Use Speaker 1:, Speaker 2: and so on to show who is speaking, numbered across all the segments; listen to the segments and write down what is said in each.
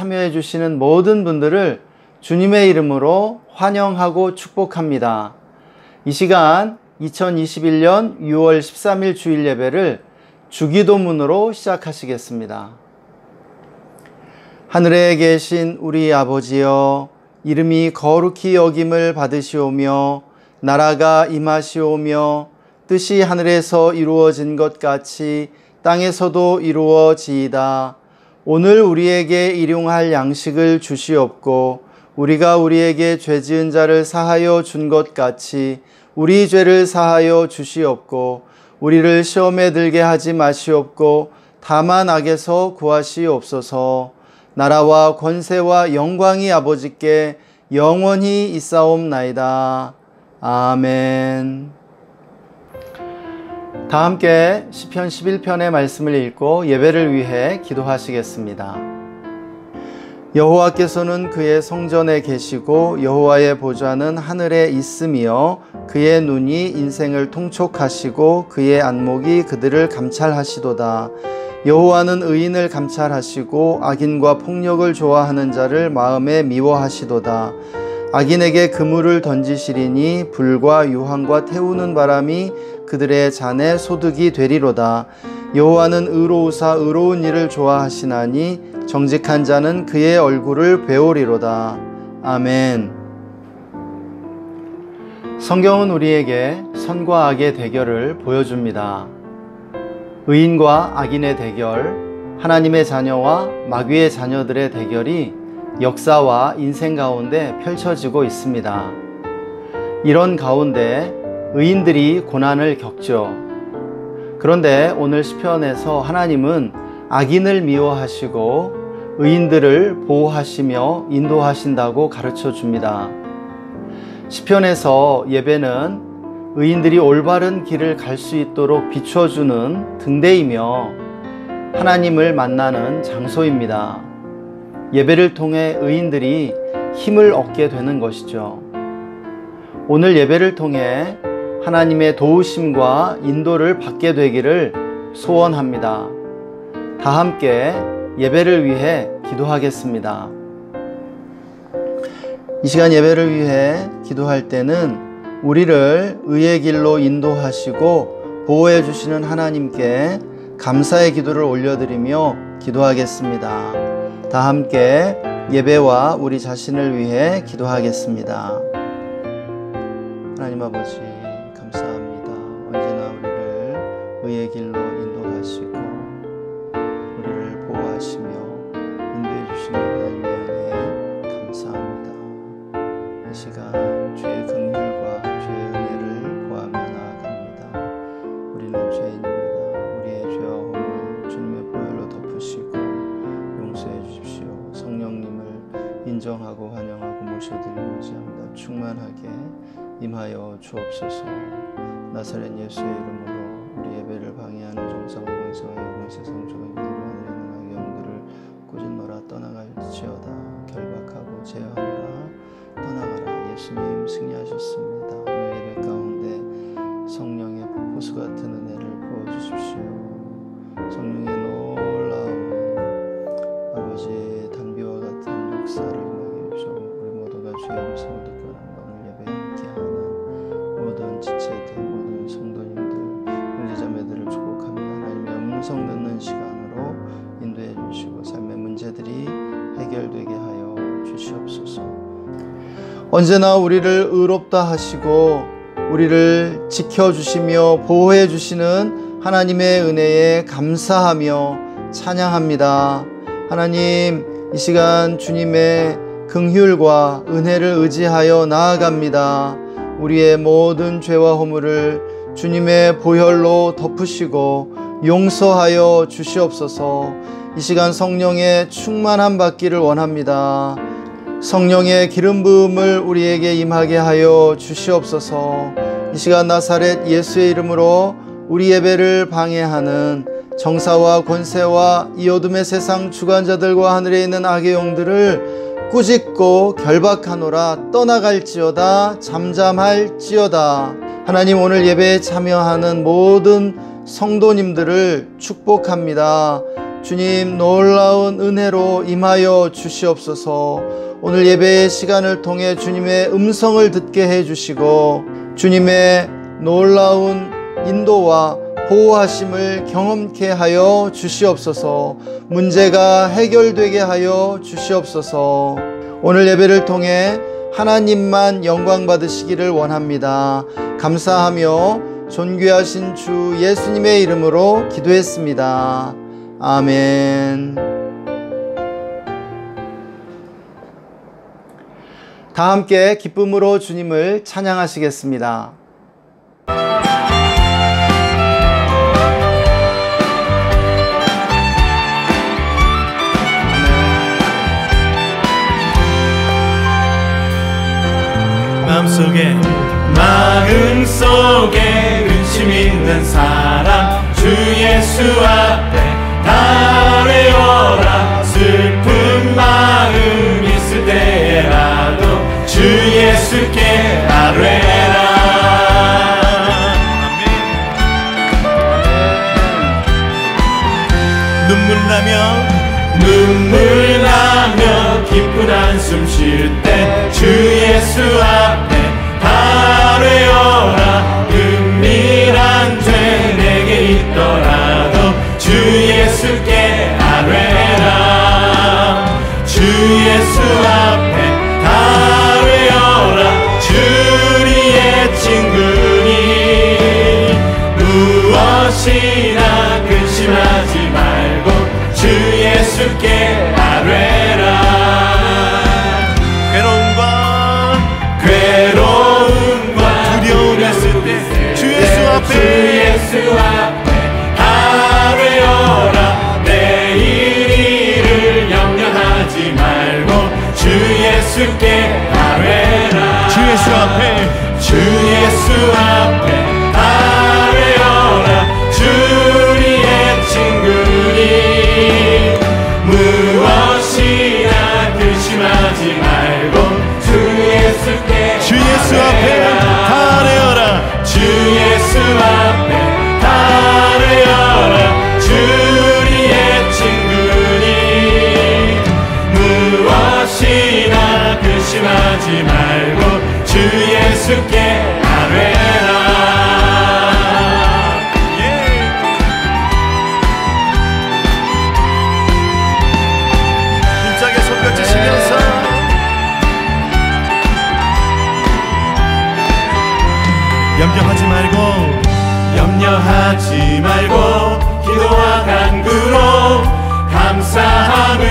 Speaker 1: 참여해 주시는 모든 분들을 주님의 이름으로 환영하고 축복합니다. 이 시간 2021년 6월 13일 주일 예배를 주기도문으로 시작하시겠습니다. 하늘에 계신 우리 아버지여, 이름이 거룩히 여김을 받으시오며 나라가 임하시오며 뜻이 하늘에서 이루어진 것 같이 땅에서도 이루어지이다. 오늘 우리에게 일용할 양식을 주시옵고 우리가 우리에게 죄 지은 자를 사하여 준 것 같이 우리 죄를 사하여 주시옵고 우리를 시험에 들게 하지 마시옵고 다만 악에서 구하시옵소서. 나라와 권세와 영광이 아버지께 영원히 있사옵나이다. 아멘. 다 함께 시편 11편의 말씀을 읽고 예배를 위해 기도하시겠습니다. 여호와께서는 그의 성전에 계시고 여호와의 보좌는 하늘에 있으며 그의 눈이 인생을 통촉하시고 그의 안목이 그들을 감찰하시도다. 여호와는 의인을 감찰하시고 악인과 폭력을 좋아하는 자를 마음에 미워하시도다. 악인에게 그물을 던지시리니 불과 유황과 태우는 바람이 그들의 잔에 소득이 되리로다. 여호와는 의로우사 의로운 일을 좋아하시나니 정직한 자는 그의 얼굴을 배우리로다. 아멘. 성경은 우리에게 선과 악의 대결을 보여줍니다. 의인과 악인의 대결, 하나님의 자녀와 마귀의 자녀들의 대결이 역사와 인생 가운데 펼쳐지고 있습니다. 이런 가운데 의인들이 고난을 겪죠. 그런데 오늘 시편에서 하나님은 악인을 미워하시고 의인들을 보호하시며 인도하신다고 가르쳐 줍니다. 시편에서 예배는 의인들이 올바른 길을 갈 수 있도록 비춰주는 등대이며 하나님을 만나는 장소입니다. 예배를 통해 의인들이 힘을 얻게 되는 것이죠. 오늘 예배를 통해 하나님의 도우심과 인도를 받게 되기를 소원합니다. 다 함께 예배를 위해 기도하겠습니다. 이 시간 예배를 위해 기도할 때는 우리를 의의 길로 인도하시고 보호해 주시는 하나님께 감사의 기도를 올려드리며 기도하겠습니다. 다 함께 예배와 우리 자신을 위해 기도하겠습니다. 하나님 아버지 감사합니다. 언제나 우리를 의의 길로 인도하시고 우리를 보호하시며 인도해 주시는 하나님의 은혜에 감사합니다. 이 시간 주의 긍휼과 주의 은혜를 구하며 나아갑니다. 우리는 죄인입니다. 우리의 죄와 허물 주님의 보혈로 덮으시고 용서해 주십시오. 성령님을 인정하고 환영하고 모셔드리고자 합니다. 충만하게 임하여 주옵소서. 나사렛 예수의 이름으로 우리 예배를 방해하는 정사와 권세와 영광 세상 조각이 하늘에 있는 악의 영들을 꾸짖노라. 떠나갈지어다. 결박하고 제어하노라. 떠나가라. 예수님 승리하셨습니다. 오늘 예배 가운데 성령의 폭포수 같은 은혜를 부어주십시오. 성령의 놀라운 아버지의 단비와 같은 역사를 임하게 해주시고 우리 모두가 주의 음성을 듣고 오늘 예배에 함께하는 모든 지체들, 모든 성도님들, 형제자매들을 축복합니다. 하나님의 음성 듣는 시간으로 인도해 주시고 삶의 문제들이 해결되게 하여 주시옵소서. 언제나 우리를 의롭다 하시고 우리를 지켜주시며 보호해 주시는 하나님의 은혜에 감사하며 찬양합니다. 하나님, 이 시간 주님의 긍휼과 은혜를 의지하여 나아갑니다. 우리의 모든 죄와 허물을 주님의 보혈로 덮으시고 용서하여 주시옵소서. 이 시간 성령의 충만함 받기를 원합니다. 성령의 기름 부음을 우리에게 임하게 하여 주시옵소서. 이 시간 나사렛 예수의 이름으로 우리 예배를 방해하는 정사와 권세와 이 어둠의 세상 주관자들과 하늘에 있는 악의 영들을 꾸짖고 결박하노라. 떠나갈지어다. 잠잠할지어다. 하나님, 오늘 예배에 참여하는 모든 성도님들을 축복합니다. 주님 놀라운 은혜로 임하여 주시옵소서. 오늘 예배의 시간을 통해 주님의 음성을 듣게 해주시고 주님의 놀라운 인도와 보호하심을 경험케 하여 주시옵소서. 문제가 해결되게 하여 주시옵소서. 오늘 예배를 통해 하나님만 영광 받으시기를 원합니다. 감사하며 존귀하신 주 예수님의 이름으로 기도했습니다. 아멘. 다 함께 기쁨으로 주님을 찬양하시겠습니다.
Speaker 2: 마음속에 근심 있는 사람 주 예수 앞에 달려라. 슬픈 마음 있을 때라도 주 예수께 아뢰라. 눈물 나며 깊은 한숨 쉴 때 주 예수 앞에 아뢰어라. 은밀한 죄 내게 있더라도 주 예수께 아뢰라. 주 예수 앞에 아뢰어라. 주리의 친구니 무엇이나 근심하지 말고 주 예수께 아뢰라. 주 예수 앞에 아뢰어라. 내일 일을 염려하지 말고 주 예수께 아뢰라. 주 예수 앞에 아뢰어라. 주리의 친구니 무엇이나 근심하지 말고 주 예수께 주 예수 앞에 아뢰어라. 주 예수 앞에 아뢰어라. 주리의 친구니 무엇이나 근심하지 말고 주 예수께 아뢰라. 힘차게 손뼉 치시면서 염려하지 말고 기도와 간구로 감사함으로.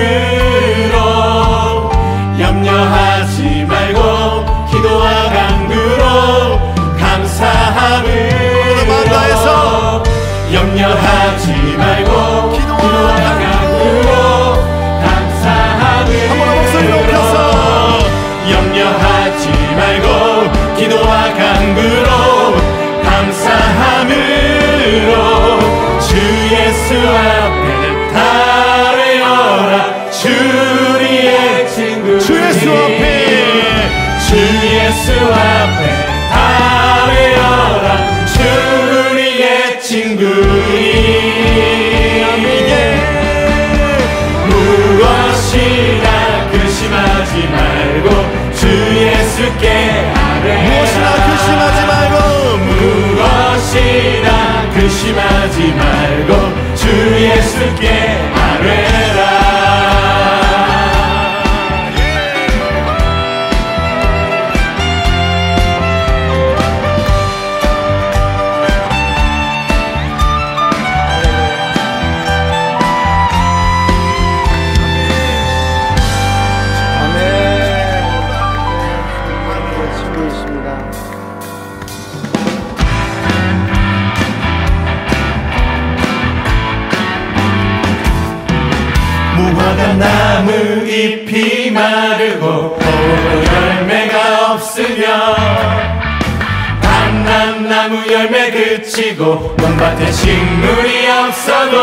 Speaker 2: 염려하지 말고 기도와 간구로 감사함으로. 염려하지 말고 기도와 간구로 감사함으로. 한번 목소리 높여서 염려하지 말고 기도와 간구로 감사함으로. 주 예수 앞에 아뢰어라. 주리의 친구니 주 예수 앞에 아뢰어라. 주리의 친구니 무엇이나 근심하지 말고 주 예수께 아뢰라. 무엇이나 근심하지 말고 주 예수께 아뢰라. 나무 잎이 마르고 열매가 없으며 감람나무 열매 그치고 논밭에 식물이 없어도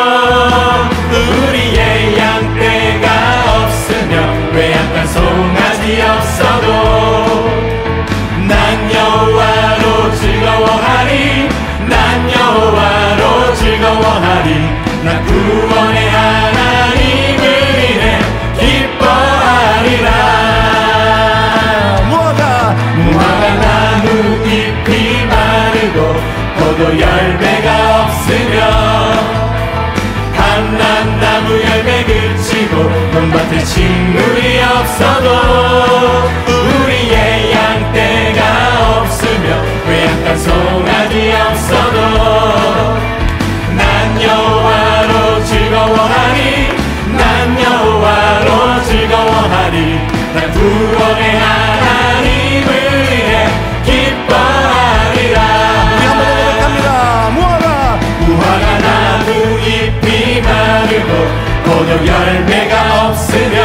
Speaker 2: 우리의 양떼가 없으며 외양간 송아지 없어도 난 여호와로 즐거워하리. 난 여호와로 즐거워하리. 나 구원의 하나님 열매가 없으며 감람나무 열매 그치고 논밭에 식물이 없어도 우리의 양떼가 없으며 외양간 송아지 없어도 난 여호와로 즐거워하리 난 여호와로 즐거워하리 난 구원의 하나님을 위해 기뻐하리라.
Speaker 3: 우리 한번 고백합니다.
Speaker 2: 무화과 나무 잎이 마르고 포도 열매가 없으며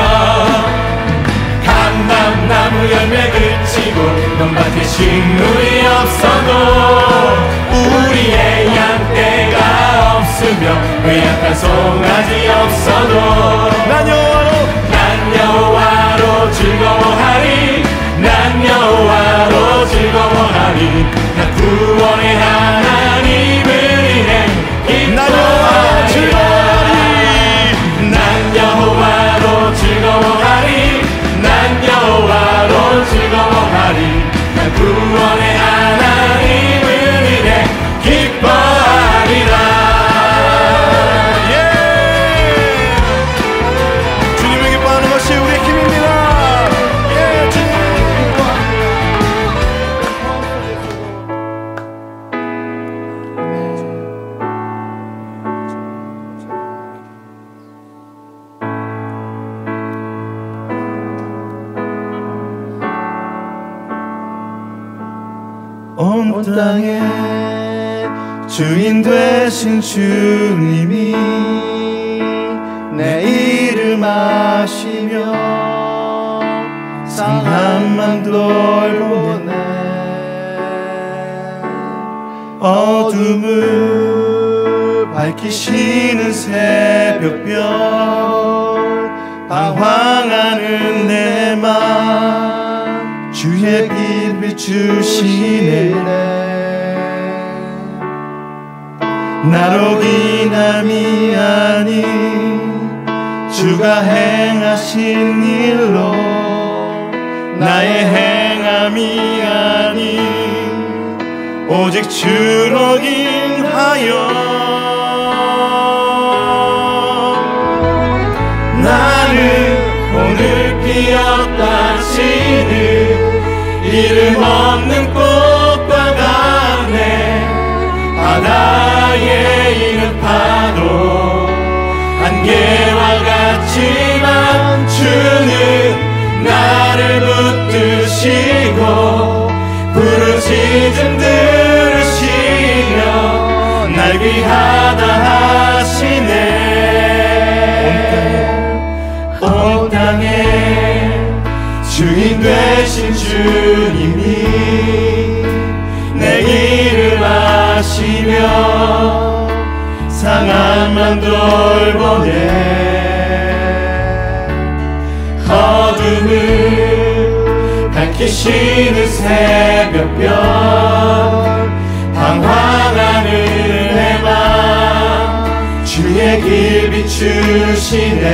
Speaker 2: 감람나무 열매 그치고 논밭에 식물이 없어도 우리의 양떼가 없으며 외양간 송아지 없어도 난 여호와로 즐거워하리 난 여호와로 즐거워하리 난 구원의 하나님을 위해 기뻐하리라. 난 여호와로 즐거워하리 난 여호와로 즐거워하리 난 구원의 하나님을 위해 기뻐하리라.
Speaker 3: 주님을 기뻐하는 것이 우리의 힘입니다.
Speaker 2: 온 땅에 주인 되신 주님이
Speaker 1: 내 이름 아시며
Speaker 2: 상한만 돌보네 어둠을 밝히시는 새벽별 방황하는 내 맘 주의 빛 비추시네 나로 기남이 아닌 주가 행하신 일로 나의 행함이 아닌 오직 주로 인하여 나는 오늘 피었다 지는 이름 없는 꽃과 같네 바다에 있는 파도 안개와 같지만 주는 나를 붙드시고 부르짖음 들으시며 날 귀하다 하시네 온 땅에 주인 되신 주님이 내 이름 아시며 상한만 돌보네 어둠을 밝히시는 새벽별 방황하는 내 맘 주의 길 비추시네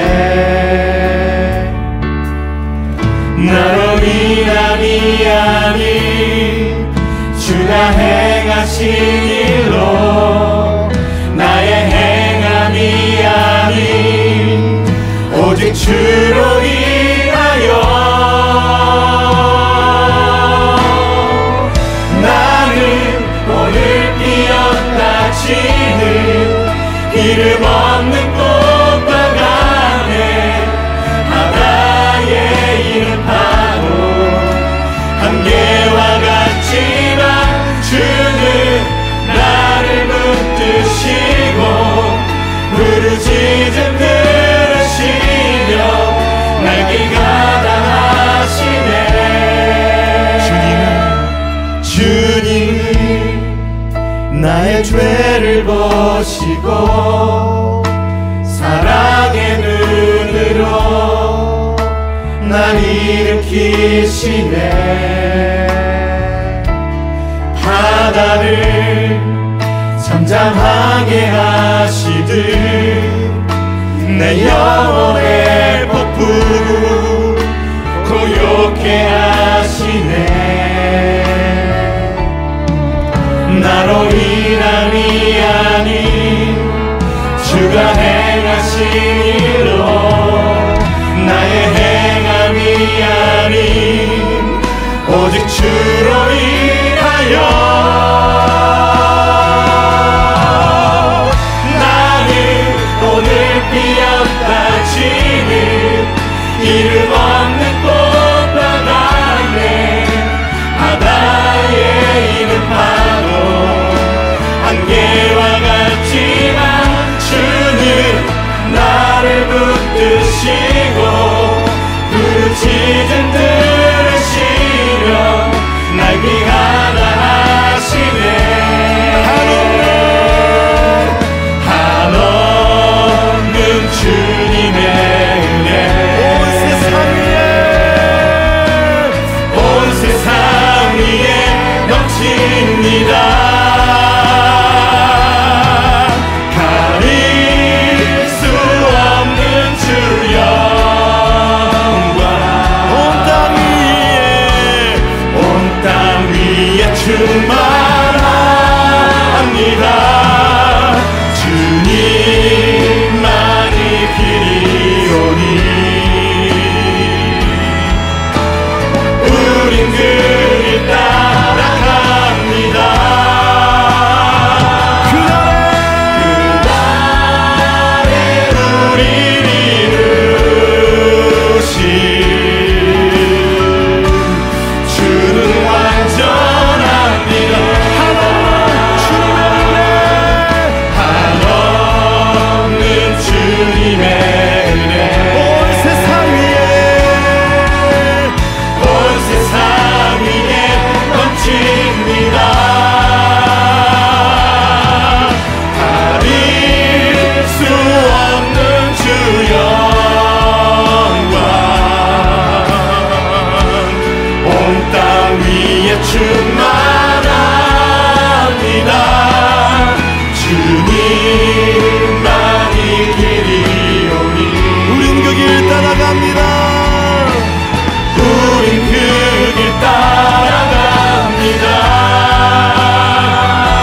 Speaker 2: 나로 미남이 아닌 주가 행하신 일로 나의 행함이 아닌 오직 주로 인하여 나는 오늘 피었다 지는 이름 없는 꽃과 같네 바다에 있는 파도 한계와 같지만 주는 나를 붙드시고 부르짖음 들으시며 날 귀하다 하시네 주님은 나의 죄를 보시고 사랑의 눈으로 날 일으키시네 바다를 잠잠하게 하시듯 내 영혼의 폭풍 고요케 하시네 날 나로 인함이 아닌 주가 행하신 일로 나의 행함이 아닌 오직 주로 인하여 나는 오늘 피었다 지는 이름 없는 꽃바다네 바다에 있는 파도 안개와 같지만 주는 나를 붙드시고 부르짖은 들으시며 날 귀하다 하시네 한없는 주님의 은혜 온 세상 위에 넘칩니다 충만합니다. 주님만이 길이오니 우린 그 길 따라갑니다. 그날에 우리를 이루신 주는 완전합니다. 주님의 은혜 온 세상 위에 넘칩니다. 가릴 수 없는 주 영광 온 땅 위에 충만합니다. 주님만이 길이오니 우린 그 길 따라갑니다. 우린 그 길 따라갑니다.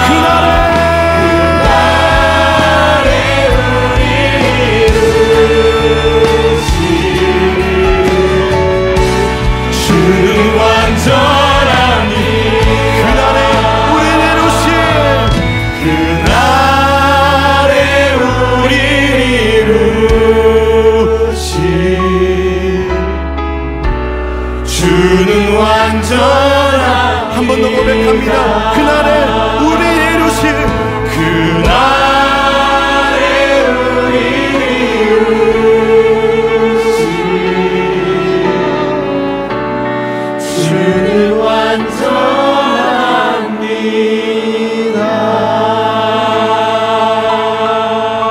Speaker 2: 그날에 우리 이루신 주는 완전하니 그날에 우리 이루신 그날에 우리 이루신 주는 완전한
Speaker 3: 한 번 더 고백합니다. 그날에 우리 이루신
Speaker 2: 그날에 우리 이루신 주는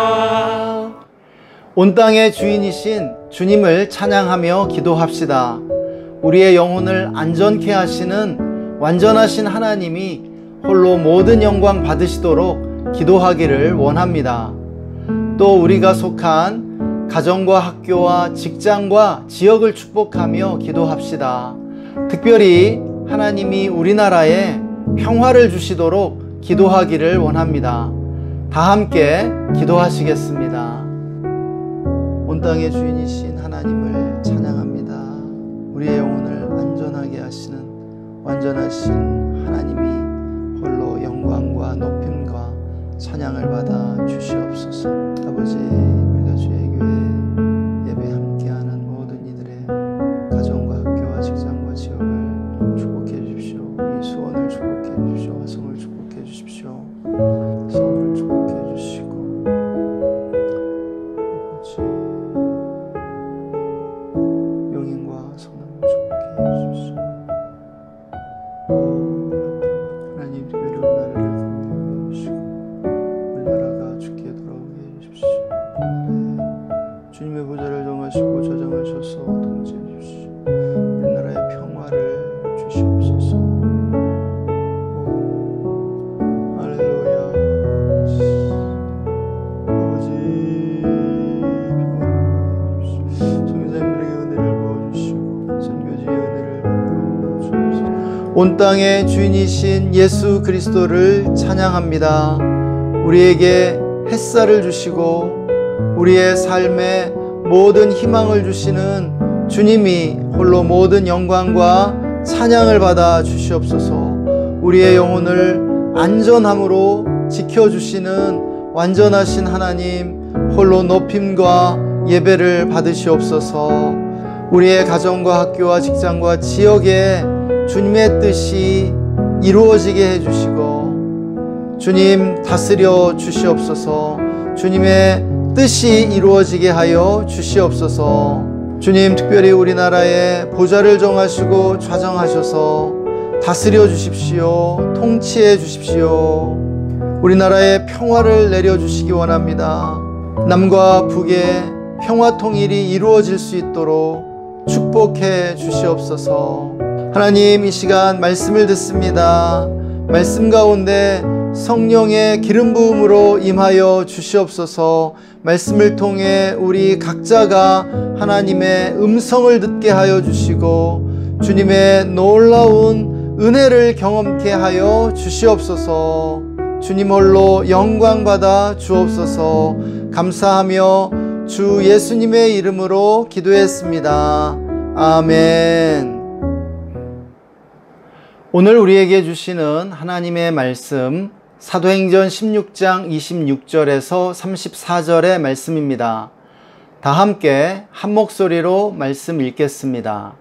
Speaker 2: 완전합니다.
Speaker 1: 온 땅의 주인이신 주님을 찬양하며 기도합시다. 우리의 영혼을 안전케 하시는 완전하신 하나님이 홀로 모든 영광 받으시도록 기도하기를 원합니다. 또 우리가 속한 가정과 학교와 직장과 지역을 축복하며 기도합시다. 특별히 하나님이 우리나라에 평화를 주시도록 기도하기를 원합니다. 다 함께 기도하시겠습니다. 온 땅의 주인이신 하나님을 찬양합니다. 우리의 영혼을 안전하게 하시는 완전하신 하나님이 홀로 영광과 높임과 찬양을 받아 주시옵소서. 아버지, 우리가 주의 교회 예배 함께하는 모든 이들의 가정과 학교와 직장과 지역을 축복해 주십시오. 이 수원을 축복해 주십시오. 화성을 축복해 주십시오. 서울을 축복해 주시고 아버지 용인과 성남을 축복해 주십시오. 하나님 특별히 우리나라를 건강해 주시고 우리나라가 주께 돌아오게 해주십시오. 주님의 보좌를 정하시고 저장하셔서 통치해 주십시오. 우리나라의 평화를 주시옵소서. 할렐루야. 아버지 평화를 주십시오. 성교사님들에게 은혜를 부어주시고 선교지의 은혜를 베풀어 온 땅의 주인이신 예수 그리스도를 찬양합니다. 우리에게 햇살을 주시고 우리의 삶에 모든 희망을 주시는 주님이 홀로 모든 영광과 찬양을 받아 주시옵소서. 우리의 영혼을 안전함으로 지켜주시는 완전하신 하나님 홀로 높임과 예배를 받으시옵소서. 우리의 가정과 학교와 직장과 지역에 주님의 뜻이 이루어지게 해주시고 주님 다스려 주시옵소서. 주님의 뜻이 이루어지게 하여 주시옵소서. 주님 특별히 우리나라의 보좌를 정하시고 좌정하셔서 다스려 주십시오. 통치해 주십시오. 우리나라에 평화를 내려주시기 원합니다. 남과 북의 평화 통일이 이루어질 수 있도록 축복해 주시옵소서. 하나님, 이 시간 말씀을 듣습니다. 말씀 가운데 성령의 기름 부음으로 임하여 주시옵소서. 말씀을 통해 우리 각자가 하나님의 음성을 듣게 하여 주시고 주님의 놀라운 은혜를 경험케 하여 주시옵소서. 주님 홀로 영광 받아 주옵소서. 감사하며 주 예수님의 이름으로 기도했습니다. 아멘. 오늘 우리에게 주시는 하나님의 말씀 사도행전 16장 26절에서 34절의 말씀입니다. 다 함께 한 목소리로 말씀 읽겠습니다.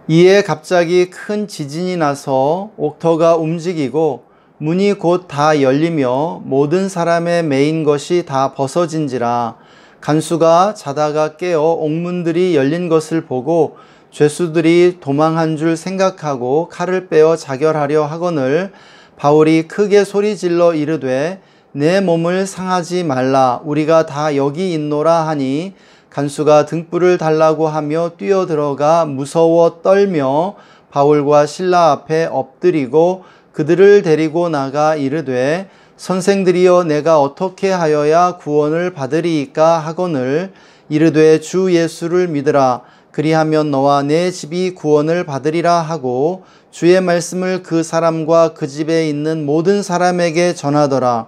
Speaker 1: 이에 갑자기 큰 지진이 나서 옥터가 움직이고 문이 곧 다 열리며 모든 사람의 매인 것이 다 벗어진지라. 간수가 자다가 깨어 옥문들이 열린 것을 보고 죄수들이 도망한 줄 생각하고 칼을 빼어 자결하려 하거늘 바울이 크게 소리질러 이르되 내 몸을 상하지 말라. 우리가 다 여기 있노라 하니 간수가 등불을 달라고 하며 뛰어들어가 무서워 떨며 바울과 실라 앞에 엎드리고 그들을 데리고 나가 이르되 선생들이여 내가 어떻게 하여야 구원을 받으리이까 하거늘 이르되 주 예수를 믿으라. 그리하면 너와 내 집이 구원을 받으리라 하고 주의 말씀을 그 사람과 그 집에 있는 모든 사람에게 전하더라.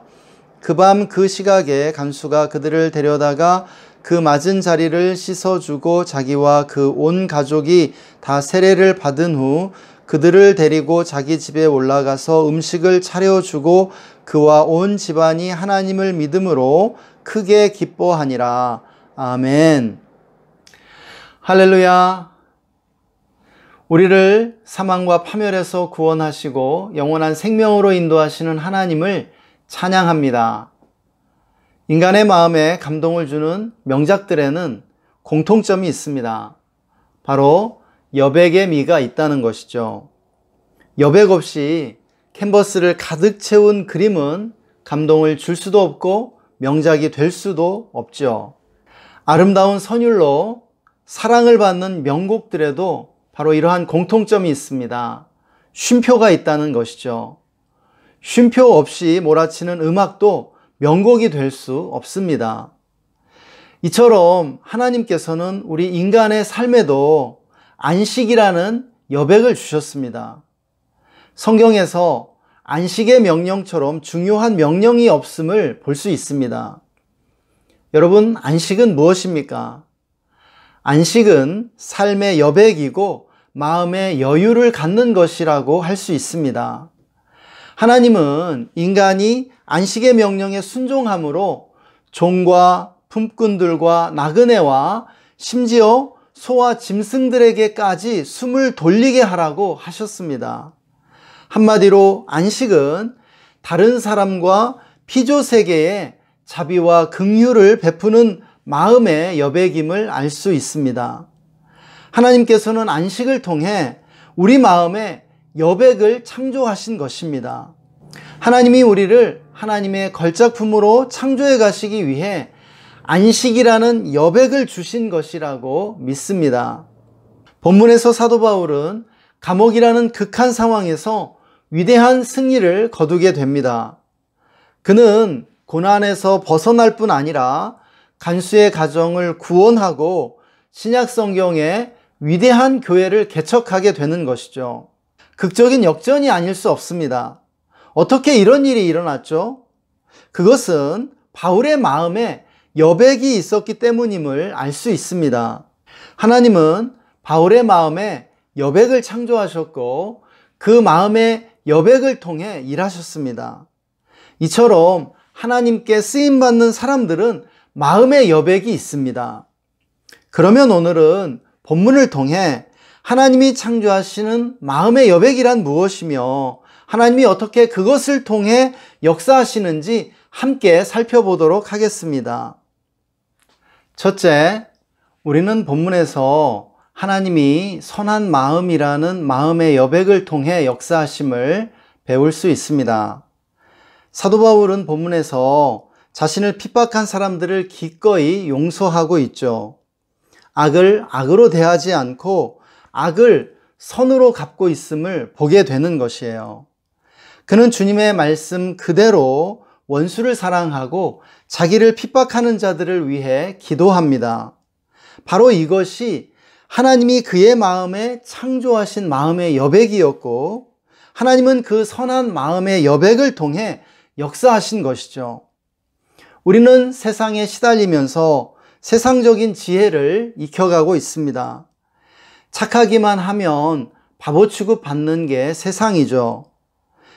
Speaker 1: 그 밤 그 시각에 간수가 그들을 데려다가 그 맞은 자리를 씻어주고 자기와 그 온 가족이 다 세례를 받은 후 그들을 데리고 자기 집에 올라가서 음식을 차려주고 그와 온 집안이 하나님을 믿음으로 크게 기뻐하니라. 아멘. 할렐루야. 우리를 사망과 파멸에서 구원하시고 영원한 생명으로 인도하시는 하나님을 찬양합니다. 인간의 마음에 감동을 주는 명작들에는 공통점이 있습니다. 바로 여백의 미가 있다는 것이죠. 여백 없이 캔버스를 가득 채운 그림은 감동을 줄 수도 없고 명작이 될 수도 없죠. 아름다운 선율로 사랑을 받는 명곡들에도 바로 이러한 공통점이 있습니다. 쉼표가 있다는 것이죠. 쉼표 없이 몰아치는 음악도 명곡이 될 수 없습니다. 이처럼 하나님께서는 우리 인간의 삶에도 안식이라는 여백을 주셨습니다. 성경에서 안식의 명령처럼 중요한 명령이 없음을 볼 수 있습니다. 여러분, 안식은 무엇입니까? 안식은 삶의 여백이고 마음의 여유를 갖는 것이라고 할 수 있습니다. 하나님은 인간이 안식의 명령에 순종함으로 종과 품꾼들과 나그네와 심지어 소와 짐승들에게까지 숨을 돌리게 하라고 하셨습니다. 한마디로 안식은 다른 사람과 피조 세계에 자비와 긍휼을 베푸는 마음의 여백임을 알 수 있습니다. 하나님께서는 안식을 통해 우리 마음에 여백을 창조하신 것입니다. 하나님이 우리를 하나님의 걸작품으로 창조해 가시기 위해 안식이라는 여백을 주신 것이라고 믿습니다. 본문에서 사도 바울은 감옥이라는 극한 상황에서 위대한 승리를 거두게 됩니다. 그는 고난에서 벗어날 뿐 아니라 간수의 가정을 구원하고 신약 성경에 위대한 교회를 개척하게 되는 것이죠. 극적인 역전이 아닐 수 없습니다. 어떻게 이런 일이 일어났죠? 그것은 바울의 마음에 여백이 있었기 때문임을 알 수 있습니다. 하나님은 바울의 마음에 여백을 창조하셨고 그 마음의 여백을 통해 일하셨습니다. 이처럼 하나님께 쓰임받는 사람들은 마음의 여백이 있습니다. 그러면 오늘은 본문을 통해 하나님이 창조하시는 마음의 여백이란 무엇이며 하나님이 어떻게 그것을 통해 역사하시는지 함께 살펴보도록 하겠습니다. 첫째, 우리는 본문에서 하나님이 선한 마음이라는 마음의 여백을 통해 역사하심을 배울 수 있습니다. 사도 바울은 본문에서 자신을 핍박한 사람들을 기꺼이 용서하고 있죠. 악을 악으로 대하지 않고 악을 선으로 갚고 있음을 보게 되는 것이에요. 그는 주님의 말씀 그대로 원수를 사랑하고 자기를 핍박하는 자들을 위해 기도합니다. 바로 이것이 하나님이 그의 마음에 창조하신 마음의 여백이었고 하나님은 그 선한 마음의 여백을 통해 역사하신 것이죠. 우리는 세상에 시달리면서 세상적인 지혜를 익혀가고 있습니다. 착하기만 하면 바보 취급받는 게 세상이죠.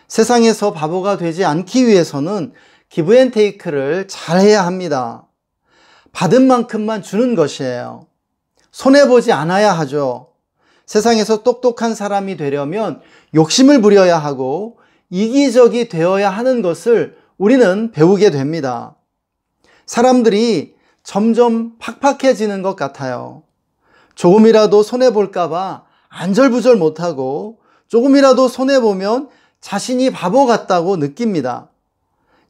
Speaker 1: 세상에서 바보가 되지 않기 위해서는 기브앤테이크를 잘해야 합니다. 받은 만큼만 주는 것이에요. 손해보지 않아야 하죠. 세상에서 똑똑한 사람이 되려면 욕심을 부려야 하고 이기적이 되어야 하는 것을 우리는 배우게 됩니다. 사람들이 점점 팍팍해지는 것 같아요. 조금이라도 손해볼까봐 안절부절 못하고 조금이라도 손해보면 자신이 바보 같다고 느낍니다.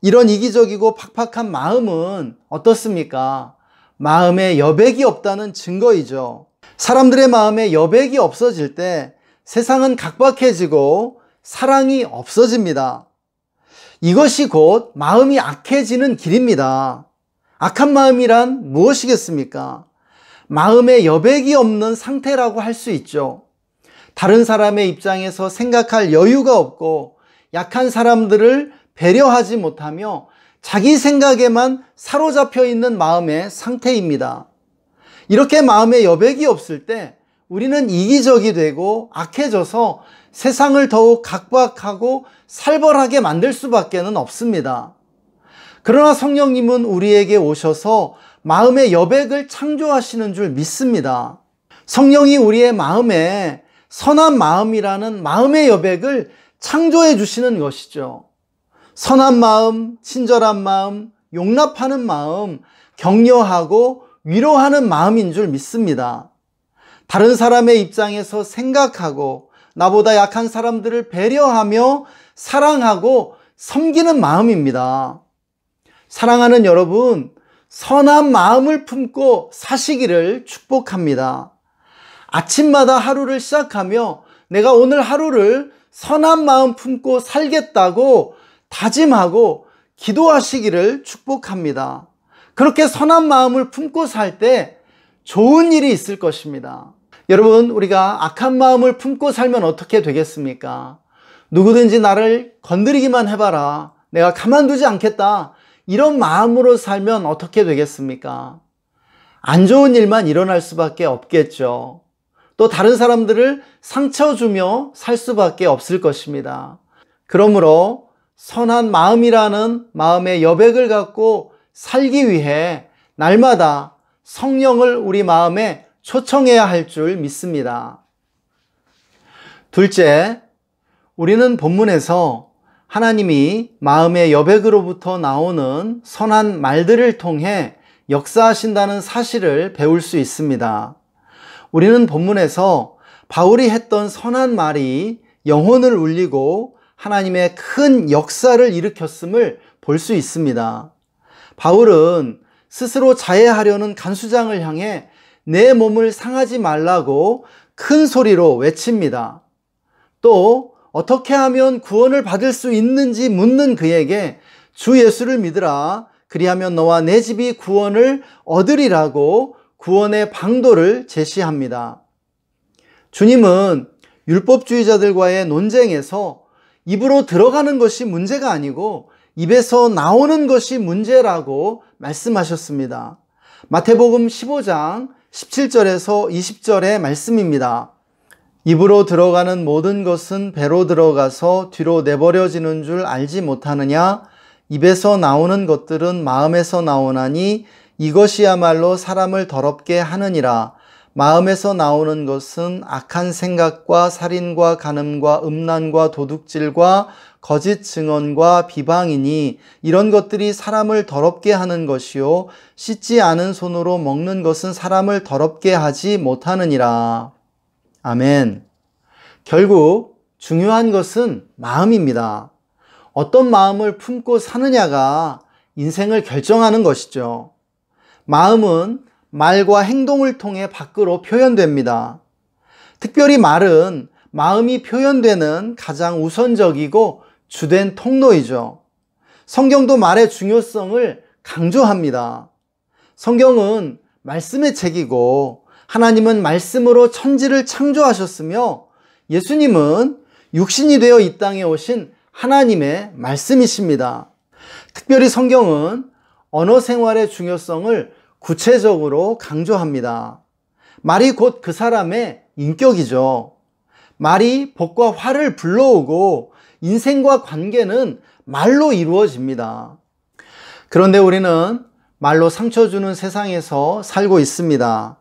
Speaker 1: 이런 이기적이고 팍팍한 마음은 어떻습니까? 마음에 여백이 없다는 증거이죠. 사람들의 마음에 여백이 없어질 때 세상은 각박해지고 사랑이 없어집니다. 이것이 곧 마음이 악해지는 길입니다. 악한 마음이란 무엇이겠습니까? 마음에 여백이 없는 상태라고 할 수 있죠. 다른 사람의 입장에서 생각할 여유가 없고 약한 사람들을 배려하지 못하며 자기 생각에만 사로잡혀 있는 마음의 상태입니다. 이렇게 마음에 여백이 없을 때 우리는 이기적이 되고 악해져서 세상을 더욱 각박하고 살벌하게 만들 수밖에 없습니다. 그러나 성령님은 우리에게 오셔서 마음의 여백을 창조하시는 줄 믿습니다. 성령이 우리의 마음에 선한 마음이라는 마음의 여백을 창조해 주시는 것이죠. 선한 마음, 친절한 마음, 용납하는 마음, 격려하고 위로하는 마음인 줄 믿습니다. 다른 사람의 입장에서 생각하고 나보다 약한 사람들을 배려하며 사랑하고 섬기는 마음입니다. 사랑하는 여러분, 선한 마음을 품고 사시기를 축복합니다. 아침마다 하루를 시작하며 내가 오늘 하루를 선한 마음 품고 살겠다고 다짐하고 기도하시기를 축복합니다. 그렇게 선한 마음을 품고 살 때 좋은 일이 있을 것입니다. 여러분, 우리가 악한 마음을 품고 살면 어떻게 되겠습니까? 누구든지 나를 건드리기만 해봐라. 내가 가만두지 않겠다. 이런 마음으로 살면 어떻게 되겠습니까? 안 좋은 일만 일어날 수밖에 없겠죠. 또 다른 사람들을 상처 주며 살 수밖에 없을 것입니다. 그러므로 선한 마음이라는 마음의 여백을 갖고 살기 위해 날마다 성령을 우리 마음에 초청해야 할 줄 믿습니다. 둘째, 우리는 본문에서 하나님이 마음의 여백으로부터 나오는 선한 말들을 통해 역사하신다는 사실을 배울 수 있습니다. 우리는 본문에서 바울이 했던 선한 말이 영혼을 울리고 하나님의 큰 역사를 일으켰음을 볼 수 있습니다. 바울은 스스로 자해하려는 간수장을 향해 내 몸을 상하지 말라고 큰 소리로 외칩니다. 또 어떻게 하면 구원을 받을 수 있는지 묻는 그에게 주 예수를 믿으라. 그리하면 너와 내 집이 구원을 얻으리라고 구원의 방도를 제시합니다. 주님은 율법주의자들과의 논쟁에서 입으로 들어가는 것이 문제가 아니고 입에서 나오는 것이 문제라고 말씀하셨습니다. 마태복음 15장 17절에서 20절의 말씀입니다. 입으로 들어가는 모든 것은 배로 들어가서 뒤로 내버려지는 줄 알지 못하느냐? 입에서 나오는 것들은 마음에서 나오나니 이것이야말로 사람을 더럽게 하느니라. 마음에서 나오는 것은 악한 생각과 살인과 간음과 음란과 도둑질과 거짓 증언과 비방이니 이런 것들이 사람을 더럽게 하는 것이요 씻지 않은 손으로 먹는 것은 사람을 더럽게 하지 못하느니라. 아멘. 결국 중요한 것은 마음입니다. 어떤 마음을 품고 사느냐가 인생을 결정하는 것이죠. 마음은 말과 행동을 통해 밖으로 표현됩니다. 특별히 말은 마음이 표현되는 가장 우선적이고 주된 통로이죠. 성경도 말의 중요성을 강조합니다. 성경은 말씀의 책이고 하나님은 말씀으로 천지를 창조하셨으며 예수님은 육신이 되어 이 땅에 오신 하나님의 말씀이십니다. 특별히 성경은 언어 생활의 중요성을 구체적으로 강조합니다. 말이 곧 그 사람의 인격이죠. 말이 복과 화를 불러오고 인생과 관계는 말로 이루어집니다. 그런데 우리는 말로 상처 주는 세상에서 살고 있습니다.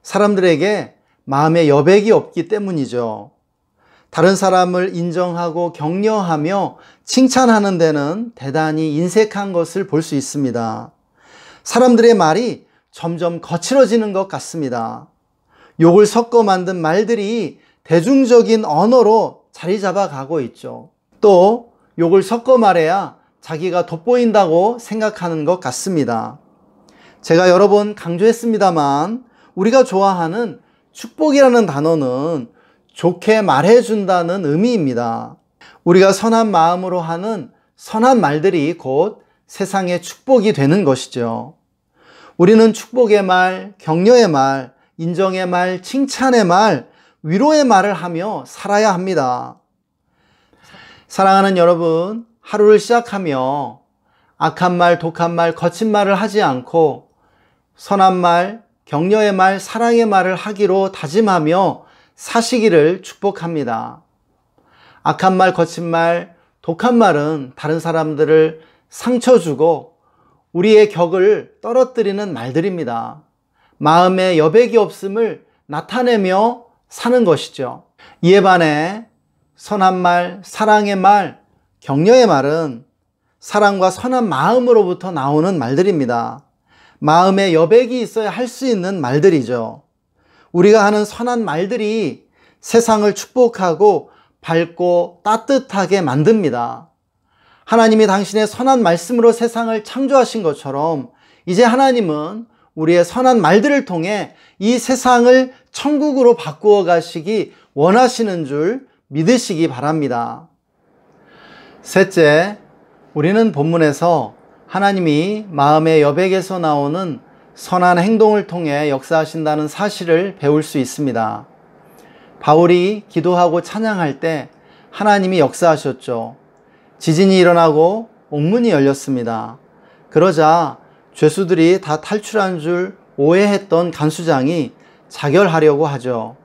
Speaker 1: 사람들에게 마음의 여백이 없기 때문이죠. 다른 사람을 인정하고 격려하며 칭찬하는 데는 대단히 인색한 것을 볼 수 있습니다. 사람들의 말이 점점 거칠어지는 것 같습니다. 욕을 섞어 만든 말들이 대중적인 언어로 자리 잡아가고 있죠. 또 욕을 섞어 말해야 자기가 돋보인다고 생각하는 것 같습니다. 제가 여러 번 강조했습니다만 우리가 좋아하는 축복이라는 단어는 좋게 말해준다는 의미입니다. 우리가 선한 마음으로 하는 선한 말들이 곧 세상의 축복이 되는 것이죠. 우리는 축복의 말, 격려의 말, 인정의 말, 칭찬의 말, 위로의 말을 하며 살아야 합니다. 사랑하는 여러분, 하루를 시작하며 악한 말, 독한 말, 거친 말을 하지 않고 선한 말, 격려의 말, 사랑의 말을 하기로 다짐하며 사시기를 축복합니다. 악한 말, 거친 말, 독한 말은 다른 사람들을 상처 주고 우리의 격을 떨어뜨리는 말들입니다. 마음에 여백이 없음을 나타내며 사는 것이죠. 이에 반해 선한 말, 사랑의 말, 격려의 말은 사랑과 선한 마음으로부터 나오는 말들입니다. 마음에 여백이 있어야 할 수 있는 말들이죠. 우리가 하는 선한 말들이 세상을 축복하고 밝고 따뜻하게 만듭니다. 하나님이 당신의 선한 말씀으로 세상을 창조하신 것처럼 이제 하나님은 우리의 선한 말들을 통해 이 세상을 천국으로 바꾸어 가시기 원하시는 줄 믿으시기 바랍니다. 셋째, 우리는 본문에서 하나님이 마음의 여백에서 나오는 선한 행동을 통해 역사하신다는 사실을 배울 수 있습니다. 바울이 기도하고 찬양할 때 하나님이 역사하셨죠. 지진이 일어나고 옥문이 열렸습니다. 그러자 죄수들이 다 탈출한 줄 오해했던 간수장이 자결하려고 하죠.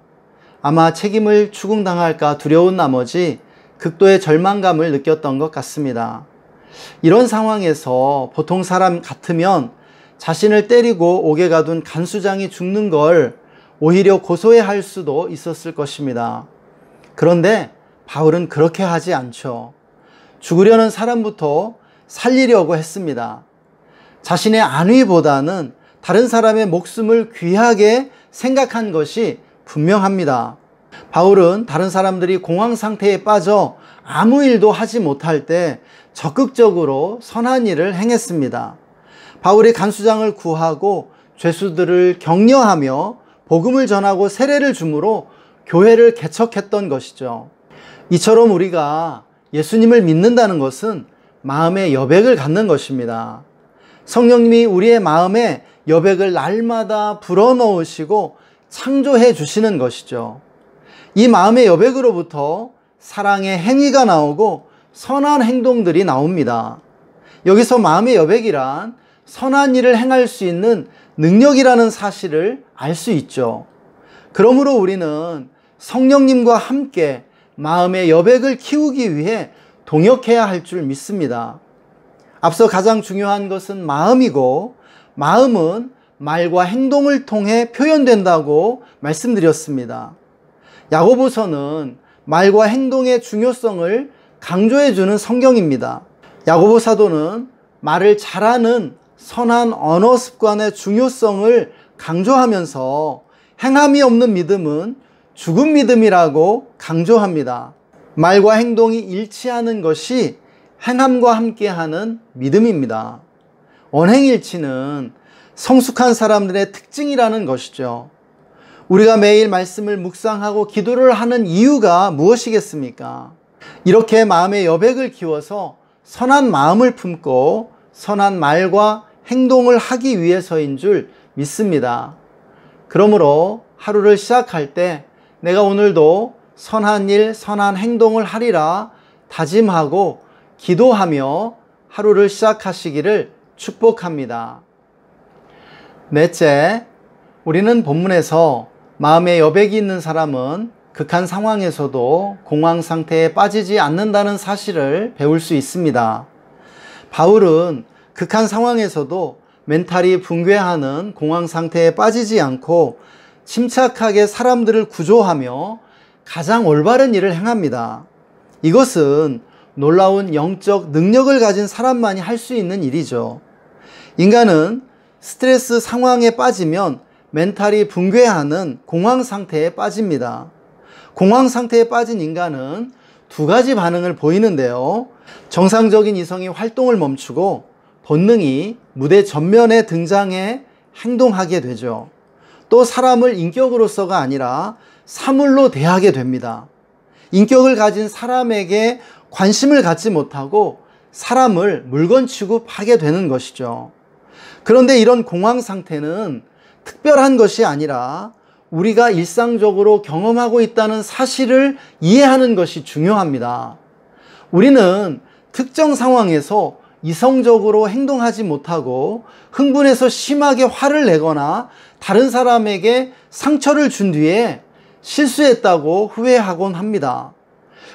Speaker 1: 아마 책임을 추궁당할까 두려운 나머지 극도의 절망감을 느꼈던 것 같습니다. 이런 상황에서 보통 사람 같으면 자신을 때리고 옥에 가둔 간수장이 죽는 걸 오히려 고소해할 수도 있었을 것입니다. 그런데 바울은 그렇게 하지 않죠. 죽으려는 사람부터 살리려고 했습니다. 자신의 안위보다는 다른 사람의 목숨을 귀하게 생각한 것이 분명합니다. 바울은 다른 사람들이 공황 상태에 빠져 아무 일도 하지 못할 때 적극적으로 선한 일을 행했습니다. 바울이 간수장을 구하고 죄수들을 격려하며 복음을 전하고 세례를 주므로 교회를 개척했던 것이죠. 이처럼 우리가 예수님을 믿는다는 것은 마음의 여백을 갖는 것입니다. 성령님이 우리의 마음에 여백을 날마다 불어넣으시고 창조해 주시는 것이죠. 이 마음의 여백으로부터 사랑의 행위가 나오고 선한 행동들이 나옵니다. 여기서 마음의 여백이란 선한 일을 행할 수 있는 능력이라는 사실을 알 수 있죠. 그러므로 우리는 성령님과 함께 마음의 여백을 키우기 위해 동역해야 할 줄 믿습니다. 앞서 가장 중요한 것은 마음이고, 마음은 말과 행동을 통해 표현된다고 말씀드렸습니다. 야고보서는 말과 행동의 중요성을 강조해주는 성경입니다. 야고보 사도는 말을 잘하는 선한 언어 습관의 중요성을 강조하면서 행함이 없는 믿음은 죽은 믿음이라고 강조합니다. 말과 행동이 일치하는 것이 행함과 함께하는 믿음입니다. 언행일치는 성숙한 사람들의 특징이라는 것이죠. 우리가 매일 말씀을 묵상하고 기도를 하는 이유가 무엇이겠습니까? 이렇게 마음의 여백을 키워서 선한 마음을 품고 선한 말과 행동을 하기 위해서인 줄 믿습니다. 그러므로 하루를 시작할 때 내가 오늘도 선한 일, 선한 행동을 하리라 다짐하고 기도하며 하루를 시작하시기를 축복합니다. 넷째, 우리는 본문에서 마음의 여백이 있는 사람은 극한 상황에서도 공황 상태에 빠지지 않는다는 사실을 배울 수 있습니다. 바울은 극한 상황에서도 멘탈이 붕괴하는 공황 상태에 빠지지 않고 침착하게 사람들을 구조하며 가장 올바른 일을 행합니다. 이것은 놀라운 영적 능력을 가진 사람만이 할 수 있는 일이죠. 인간은 스트레스 상황에 빠지면 멘탈이 붕괴하는 공황 상태에 빠집니다. 공황 상태에 빠진 인간은 두 가지 반응을 보이는데요. 정상적인 이성이 활동을 멈추고 본능이 무대 전면에 등장해 행동하게 되죠. 또 사람을 인격으로서가 아니라 사물로 대하게 됩니다. 인격을 가진 사람에게 관심을 갖지 못하고 사람을 물건 취급하게 되는 것이죠. 그런데 이런 공황 상태는 특별한 것이 아니라 우리가 일상적으로 경험하고 있다는 사실을 이해하는 것이 중요합니다. 우리는 특정 상황에서 이성적으로 행동하지 못하고 흥분해서 심하게 화를 내거나 다른 사람에게 상처를 준 뒤에 실수했다고 후회하곤 합니다.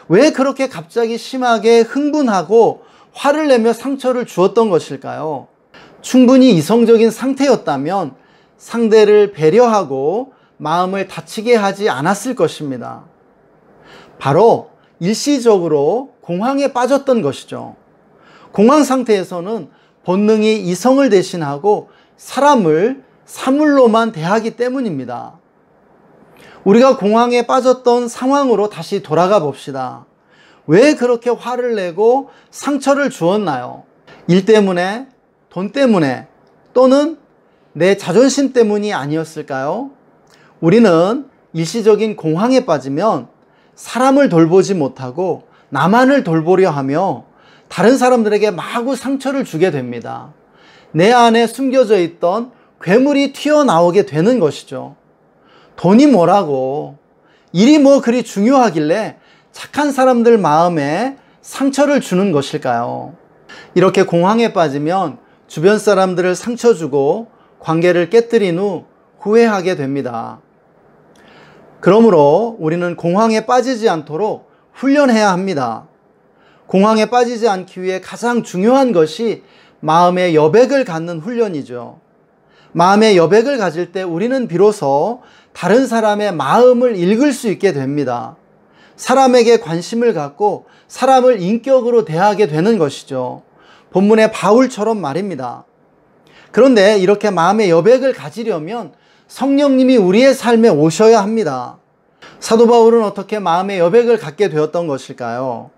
Speaker 1: 왜 그렇게 갑자기 심하게 흥분하고 화를 내며 상처를 주었던 것일까요? 충분히 이성적인 상태였다면 상대를 배려하고 마음을 다치게 하지 않았을 것입니다. 바로 일시적으로 공황에 빠졌던 것이죠. 공황 상태에서는 본능이 이성을 대신하고 사람을 사물로만 대하기 때문입니다. 우리가 공황에 빠졌던 상황으로 다시 돌아가 봅시다. 왜 그렇게 화를 내고 상처를 주었나요? 일 때문에, 돈 때문에, 또는 내 자존심 때문이 아니었을까요? 우리는 일시적인 공황에 빠지면 사람을 돌보지 못하고 나만을 돌보려 하며 다른 사람들에게 마구 상처를 주게 됩니다. 내 안에 숨겨져 있던 괴물이 튀어나오게 되는 것이죠. 돈이 뭐라고, 일이 뭐 그리 중요하길래 착한 사람들 마음에 상처를 주는 것일까요? 이렇게 공황에 빠지면 주변 사람들을 상처 주고 관계를 깨뜨린 후 후회하게 됩니다. 그러므로 우리는 공황에 빠지지 않도록 훈련해야 합니다. 공황에 빠지지 않기 위해 가장 중요한 것이 마음의 여백을 갖는 훈련이죠. 마음의 여백을 가질 때 우리는 비로소 다른 사람의 마음을 읽을 수 있게 됩니다. 사람에게 관심을 갖고 사람을 인격으로 대하게 되는 것이죠. 본문의 바울처럼 말입니다. 그런데 이렇게 마음의 여백을 가지려면 성령님이 우리의 삶에 오셔야 합니다. 사도 바울은 어떻게 마음의 여백을 갖게 되었던 것일까요?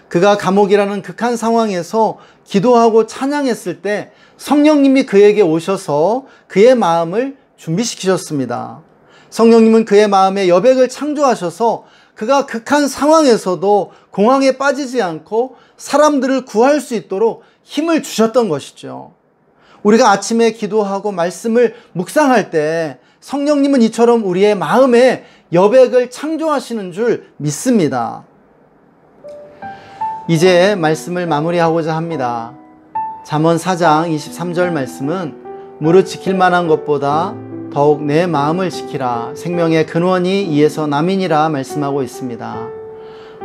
Speaker 1: 그가 감옥이라는 극한 상황에서 기도하고 찬양했을 때 성령님이 그에게 오셔서 그의 마음을 준비시키셨습니다. 성령님은 그의 마음에 여백을 창조하셔서 그가 극한 상황에서도 공황에 빠지지 않고 사람들을 구할 수 있도록 힘을 주셨던 것이죠. 우리가 아침에 기도하고 말씀을 묵상할 때 성령님은 이처럼 우리의 마음에 여백을 창조하시는 줄 믿습니다. 이제 말씀을 마무리하고자 합니다. 잠언 4장 23절 말씀은 무릇 지킬 만한 것보다 더욱 내 마음을 지키라. 생명의 근원이 이에서 남이니라 말씀하고 있습니다.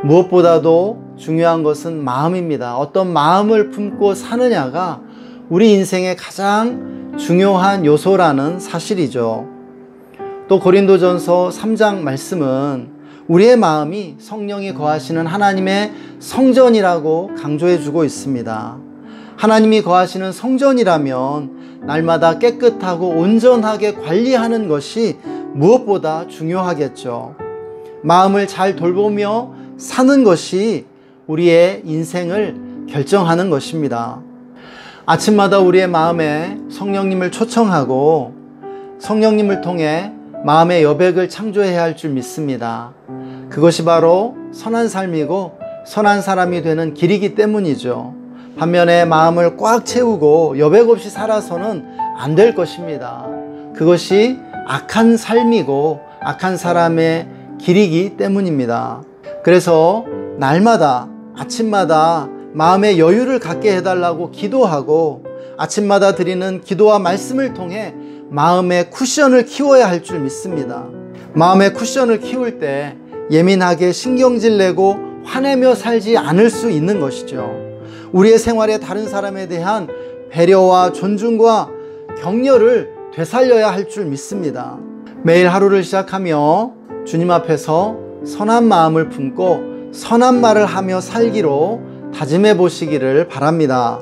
Speaker 1: 무엇보다도 중요한 것은 마음입니다. 어떤 마음을 품고 사느냐가 우리 인생의 가장 중요한 요소라는 사실이죠. 또 고린도전서 3장 말씀은 우리의 마음이 성령이 거하시는 하나님의 성전이라고 강조해 주고 있습니다. 하나님이 거하시는 성전이라면 날마다 깨끗하고 온전하게 관리하는 것이 무엇보다 중요하겠죠. 마음을 잘 돌보며 사는 것이 우리의 인생을 결정하는 것입니다. 아침마다 우리의 마음에 성령님을 초청하고 성령님을 통해 마음의 여백을 창조해야 할 줄 믿습니다. 그것이 바로 선한 삶이고 선한 사람이 되는 길이기 때문이죠. 반면에 마음을 꽉 채우고 여백 없이 살아서는 안 될 것입니다. 그것이 악한 삶이고 악한 사람의 길이기 때문입니다. 그래서 날마다 아침마다 마음의 여유를 갖게 해달라고 기도하고 아침마다 드리는 기도와 말씀을 통해 마음의 쿠션을 키워야 할 줄 믿습니다. 마음의 쿠션을 키울 때 예민하게 신경질 내고 화내며 살지 않을 수 있는 것이죠. 우리의 생활에 다른 사람에 대한 배려와 존중과 격려를 되살려야 할 줄 믿습니다. 매일 하루를 시작하며 주님 앞에서 선한 마음을 품고 선한 말을 하며 살기로 다짐해 보시기를 바랍니다.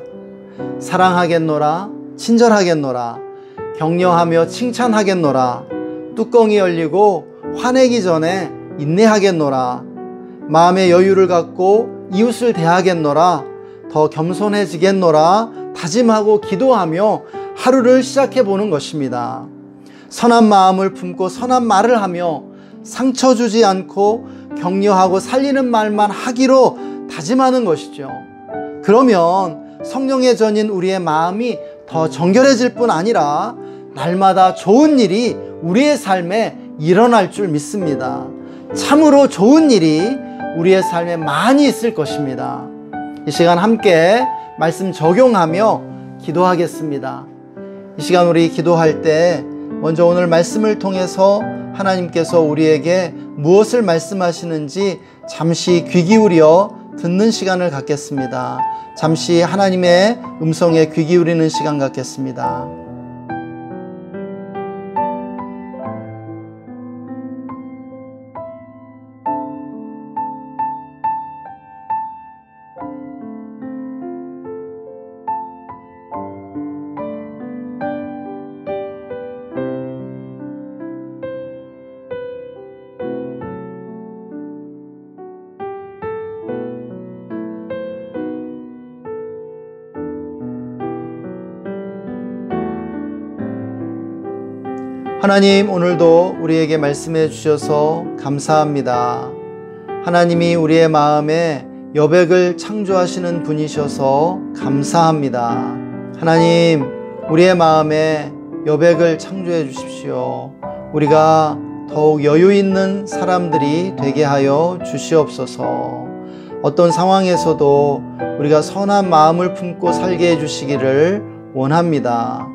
Speaker 1: 사랑하겠노라, 친절하겠노라, 격려하며 칭찬하겠노라, 뚜껑이 열리고 화내기 전에 인내하겠노라, 마음의 여유를 갖고 이웃을 대하겠노라, 더 겸손해지겠노라 다짐하고 기도하며 하루를 시작해 보는 것입니다. 선한 마음을 품고 선한 말을 하며 상처 주지 않고 격려하고 살리는 말만 하기로 다짐하는 것이죠. 그러면 성령의 전인 우리의 마음이 더 정결해질 뿐 아니라 날마다 좋은 일이 우리의 삶에 일어날 줄 믿습니다. 참으로 좋은 일이 우리의 삶에 많이 있을 것입니다. 이 시간 함께 말씀 적용하며 기도하겠습니다. 이 시간 우리 기도할 때 먼저 오늘 말씀을 통해서 하나님께서 우리에게 무엇을 말씀하시는지 잠시 귀 기울여 듣는 시간을 갖겠습니다. 잠시 하나님의 음성에 귀 기울이는 시간 갖겠습니다. 하나님, 오늘도 우리에게 말씀해 주셔서 감사합니다. 하나님이 우리의 마음에 여백을 창조하시는 분이셔서 감사합니다. 하나님, 우리의 마음에 여백을 창조해 주십시오. 우리가 더욱 여유 있는 사람들이 되게 하여 주시옵소서. 어떤 상황에서도 우리가 선한 마음을 품고 살게 해 주시기를 원합니다.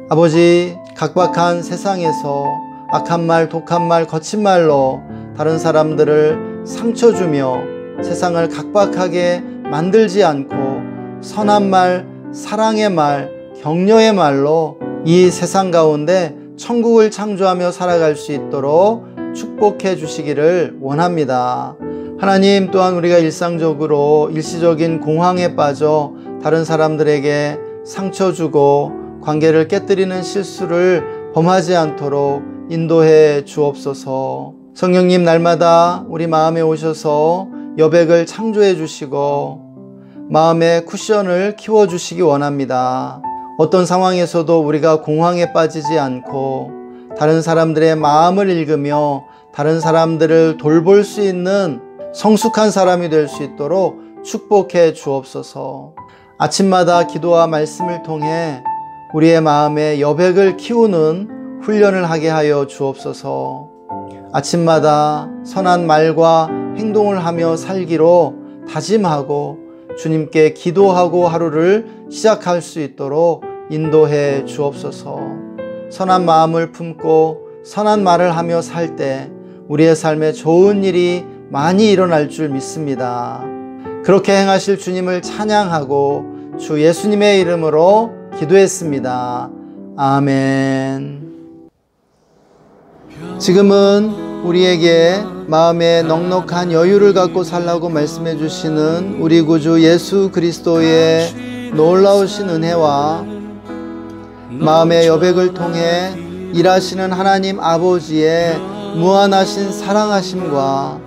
Speaker 1: 아버지, 각박한 세상에서 악한 말, 독한 말, 거친 말로 다른 사람들을 상처 주며 세상을 각박하게 만들지 않고 선한 말, 사랑의 말, 격려의 말로 이 세상 가운데 천국을 창조하며 살아갈 수 있도록 축복해 주시기를 원합니다. 하나님, 또한 우리가 일상적으로 일시적인 공황에 빠져 다른 사람들에게 상처 주고 관계를 깨뜨리는 실수를 범하지 않도록 인도해 주옵소서. 성령님, 날마다 우리 마음에 오셔서 여백을 창조해 주시고 마음의 쿠션을 키워 주시기 원합니다. 어떤 상황에서도 우리가 공황에 빠지지 않고 다른 사람들의 마음을 읽으며 다른 사람들을 돌볼 수 있는 성숙한 사람이 될 수 있도록 축복해 주옵소서. 아침마다 기도와 말씀을 통해 우리의 마음에 여백을 키우는 훈련을 하게 하여 주옵소서. 아침마다 선한 말과 행동을 하며 살기로 다짐하고 주님께 기도하고 하루를 시작할 수 있도록 인도해 주옵소서. 선한 마음을 품고 선한 말을 하며 살 때 우리의 삶에 좋은 일이 많이 일어날 줄 믿습니다. 그렇게 행하실 주님을 찬양하고 주 예수님의 이름으로 기도했습니다. 아멘. 지금은 우리에게 마음에 넉넉한 여유를 갖고 살라고 말씀해 주시는 우리 구주 예수 그리스도의 놀라우신 은혜와 마음의 여백을 통해 일하시는 하나님 아버지의 무한하신 사랑하심과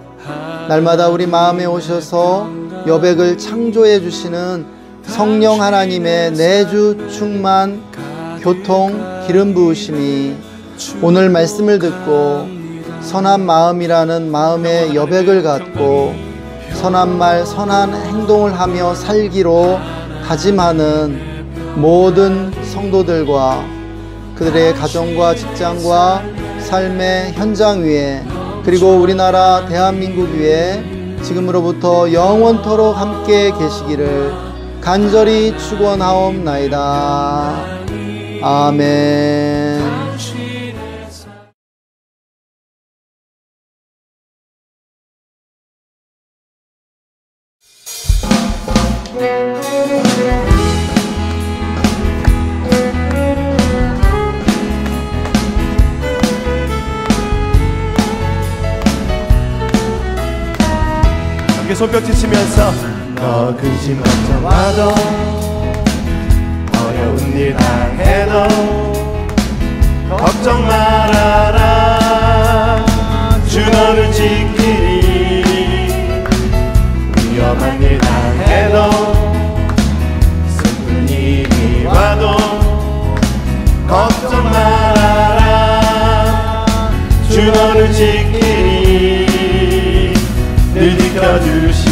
Speaker 1: 날마다 우리 마음에 오셔서 여백을 창조해 주시는 성령 하나님의 내주 충만 교통 기름 부으심이 오늘 말씀을 듣고 선한 마음이라는 마음의 여백을 갖고 선한 말 선한 행동을 하며 살기로 다짐하는 모든 성도들과 그들의 가정과 직장과 삶의 현장 위에 그리고 우리나라 대한민국 위에 지금으로부터 영원토록 함께 계시기를 간절히 축원하옵나이다. 아멘.
Speaker 3: 함께 손뼉 치시면서
Speaker 2: 너 근심 걱정하도 어려운 일 당해도 걱정 말아라. 주 너를 지키리. 위험한 일 당해도 슬픈 일이 와도 걱정 말아라. 주 너를 지키리. 늘 지켜주시.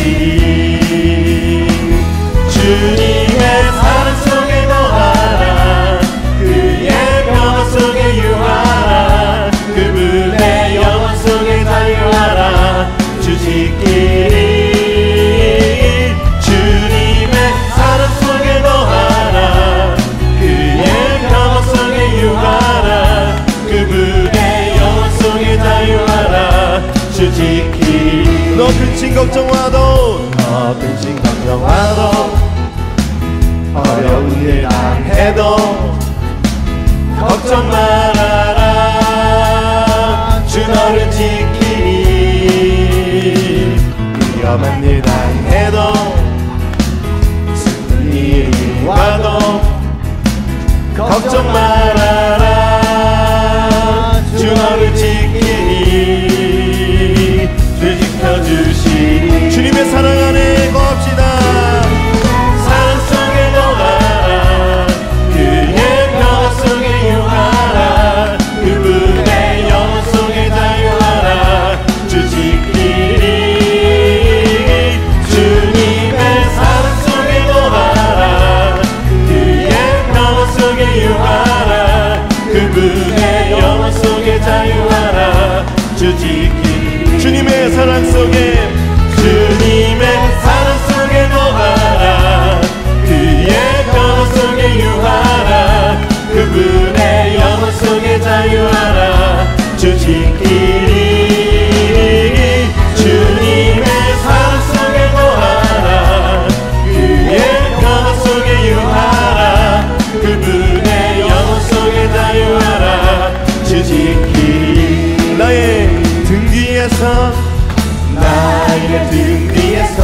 Speaker 2: 주님의 사랑 속에 거하라. 그의 평화 속에 유하라. 그분의 영원 속에 자유하라. 주 지키리. 주님의 사랑 속에 거하라. 그의 평화 속에 유하라. 그분의 영원 속에 자유하라. 주 지키리.
Speaker 3: 너 근심 걱정와도
Speaker 2: 근심 걱정와도 어려운 일 당해도 걱정 말아라. 주 너를 지키리. 위험한 일 당해도 슬픈 일이 와도 걱정 말아라. 주 너를 지키리. 주 지켜주시니.
Speaker 3: 주님의 사랑 안에 거합시다.
Speaker 2: 사랑 속에 거하라. 그의 평화 속에 유하라. 그분의 영원 속에 자유하라. 주 지키리. 주님의 사랑 속에 거하라. 그의 평화 속에 유하라. 그분의 영원 속에 자유하라. 주 지키리.
Speaker 3: 주님의 사랑 속에
Speaker 2: 주님의 사랑 속에 거하라. 그의 평화 속에 유하라. 그분의 영원 속에 자유하라. 주 지키리. 주님의 사랑 속에 거하라. 그의 평화 속에 유하라. 그분의 영원 속에 자유하라. 주 지키리.
Speaker 3: 나의 등 뒤에서
Speaker 2: 나의 등 뒤에서